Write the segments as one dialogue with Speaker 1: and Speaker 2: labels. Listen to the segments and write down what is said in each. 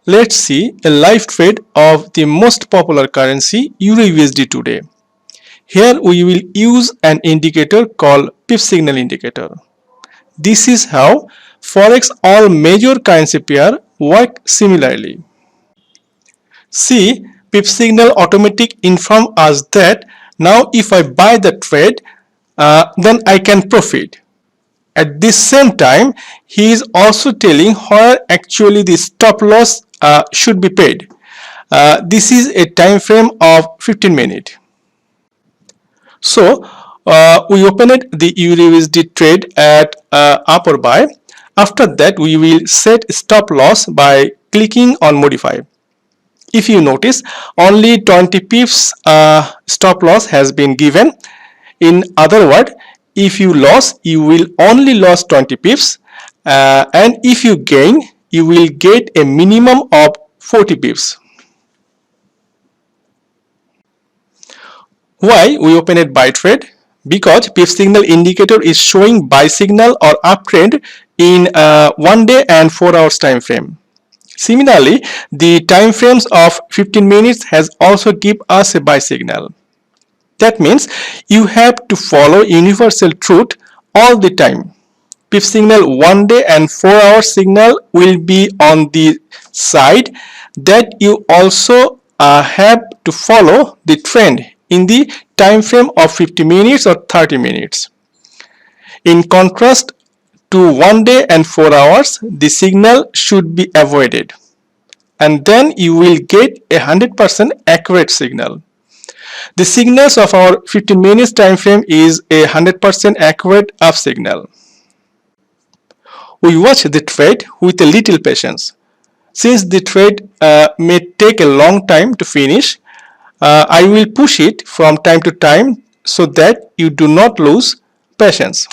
Speaker 1: Let's see a live trade of the most popular currency EURUSD today. Here we will use an indicator called pip signal indicator. This is how forex all major currency pair work similarly. See, pip signal automatic inform us that now if I buy the trade, then I can profit. At this same time, he is also telling where actually the stop loss should be paid. This is a time frame of 15 minutes. So we opened the EURUSD trade at upper buy. After that, we will set stop loss by clicking on modify. If you notice, only 20 pips stop loss has been given. In other words, if you lose, you will only lose 20 pips, and if you gain, you will get a minimum of 40 pips. Why we open it buy trade? Because pip signal indicator is showing buy signal or uptrend in 1 day and 4 hours time frame. Similarly, the time frames of 15 minutes has also give us a buy signal. That means you have to follow universal truth all the time. Pip signal 1 day and 4 hours signal will be on the side that you also have to follow the trend in the time frame of 50 minutes or 30 minutes. In contrast to 1 day and 4 hours, the signal should be avoided, and then you will get a 100% accurate signal. The signals of our 15 minutes time frame is a 100% accurate up signal. We watch the trade with a little patience. Since the trade may take a long time to finish, I will push it from time to time so that you do not lose patience.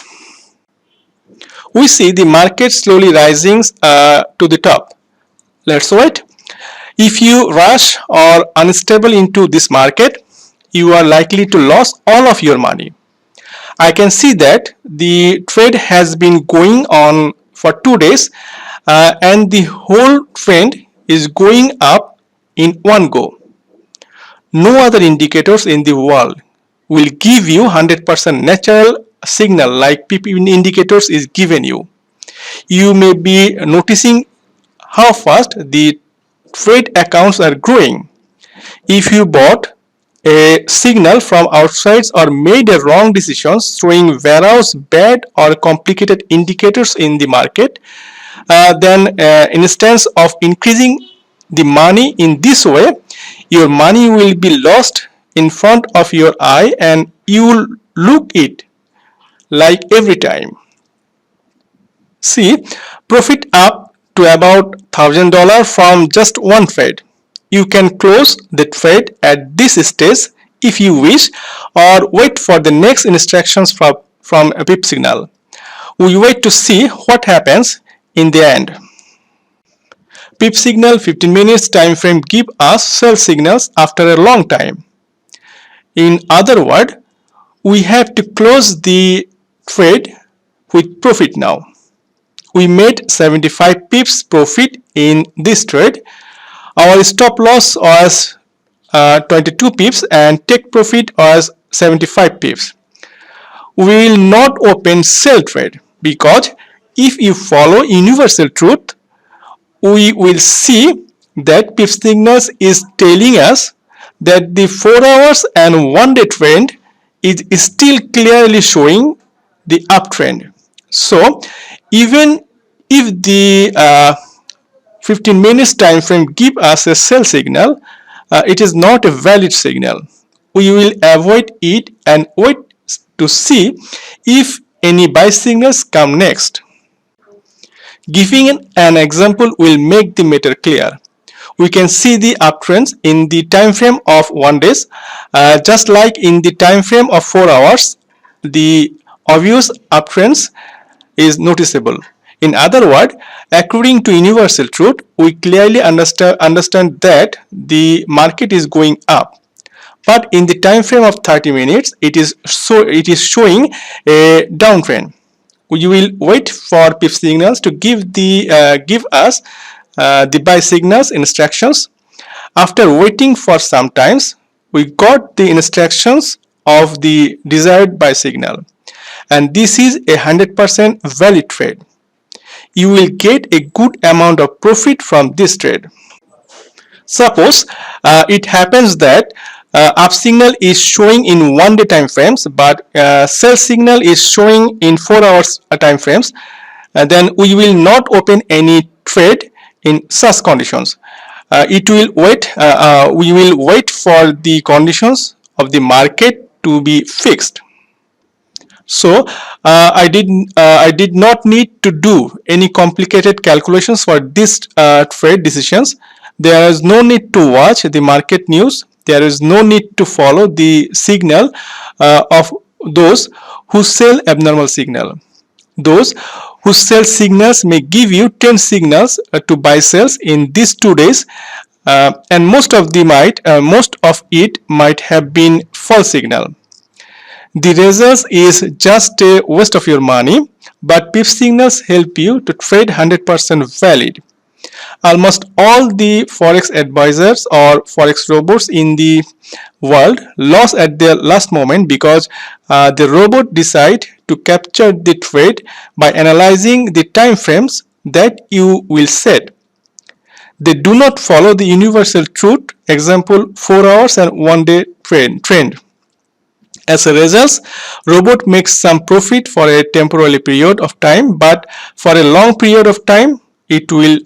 Speaker 1: We see the market slowly rising to the top. Let's wait. If you rush or unstable into this market, you are likely to lose all of your money. I can see that the trade has been going on for 2 days and the whole trend is going up in one go. No other indicators in the world will give you 100% natural signal like PP indicators is given you. You may be noticing how fast the trade accounts are growing. If you bought a signal from outside or made a wrong decision showing various bad or complicated indicators in the market, then instance of increasing the money in this way, your money will be lost in front of your eye and you will look it like every time. See, profit up to about $1,000 from just one trade. You can close the trade at this stage if you wish, or wait for the next instructions from a pip signal. We wait to see what happens in the end. Pip signal 15 minutes time frame give us sell signals after a long time. In other words, we have to close the trade with profit now. We made 75 pips profit in this trade. Our stop loss was 22 pips and take profit was 75 pips. We will not open sell trade because if you follow universal truth, we will see that pip signals is telling us that the 4 hours and 1 day trend is still clearly showing the uptrend. So even if the 15 minutes time frame give us a sell signal, it is not a valid signal. We will avoid it and wait to see if any buy signals come next. Giving an example will make the matter clear. We can see the uptrends in the time frame of 1 day, just like in the time frame of 4 hours. The obvious uptrends is noticeable. In other words, according to universal truth, we clearly understand that the market is going up. But in the time frame of 30 minutes, it is showing a downtrend. We will wait for pip signals to give us the buy signals instructions. After waiting for some times, we got the instructions of the desired buy signal, and this is a 100% valid trade. You will get a good amount of profit from this trade. Suppose it happens that up signal is showing in 1 day time frames, but sell signal is showing in 4 hours time frames. Then we will not open any trade in such conditions. We will wait for the conditions of the market to be fixed. So I did not need to do any complicated calculations for this trade decisions. There is no need to watch the market news. There is no need to follow the signal of those who sell abnormal signal. Those who sell signals may give you 10 signals to buy sells in these 2 days, and most of it might have been false signal. The result is just a waste of your money, but PIF signals help you to trade 100% valid. Almost all the forex advisors or forex robots in the world lost at their last moment because the robot decide to capture the trade by analyzing the time frames that you will set. They do not follow the universal truth, example 4 hours and 1 day trend. As a result, robot makes some profit for a temporary period of time, but for a long period of time, it will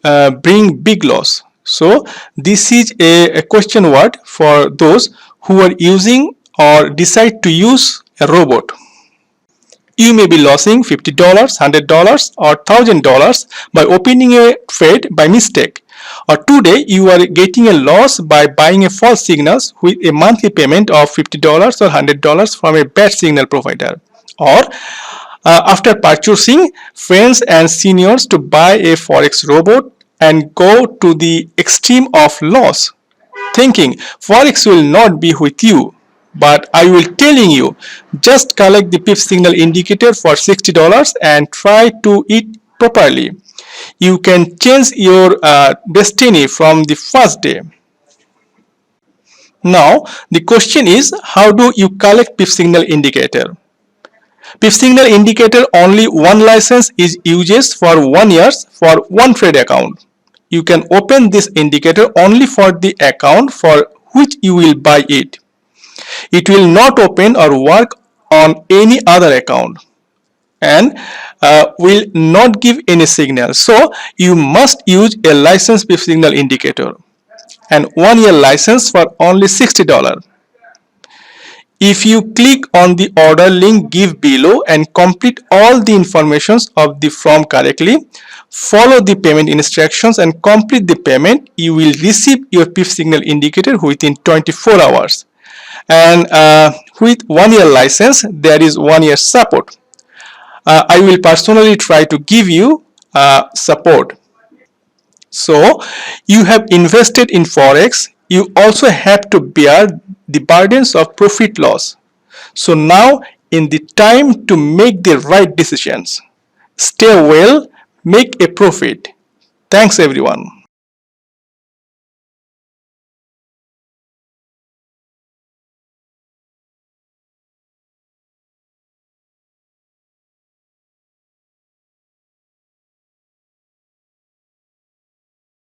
Speaker 1: bring big loss. So this is a question word for those who are using or decide to use a robot. You may be losing $50, $100 or $1,000 by opening a trade by mistake. Or today you are getting a loss by buying a false signals with a monthly payment of $50 or $100 from a bad signal provider. Or after purchasing friends and seniors to buy a forex robot and go to the extreme of loss, thinking forex will not be with you. But I will telling you, just collect the PIF signal indicator for $60 and try to it properly. You can change your destiny from the first day. Now the question is, how do you collect PIF signal indicator? PIF signal indicator only one license is used for 1 year for one trade account. You can open this indicator only for the account for which you will buy it. It will not open or work on any other account and will not give any signal. So you must use a licensed PIF signal indicator, and 1 year license for only $60. If you click on the order link give below and complete all the informations of the form correctly, follow the payment instructions and complete the payment, you will receive your PIF signal indicator within 24 hours. And with 1 year license, there is 1 year support. I will personally try to give you support. So you have invested in forex, you also have to bear the burdens of profit loss. So now in the time to make the right decisions. Stay well, make a profit. Thanks everyone.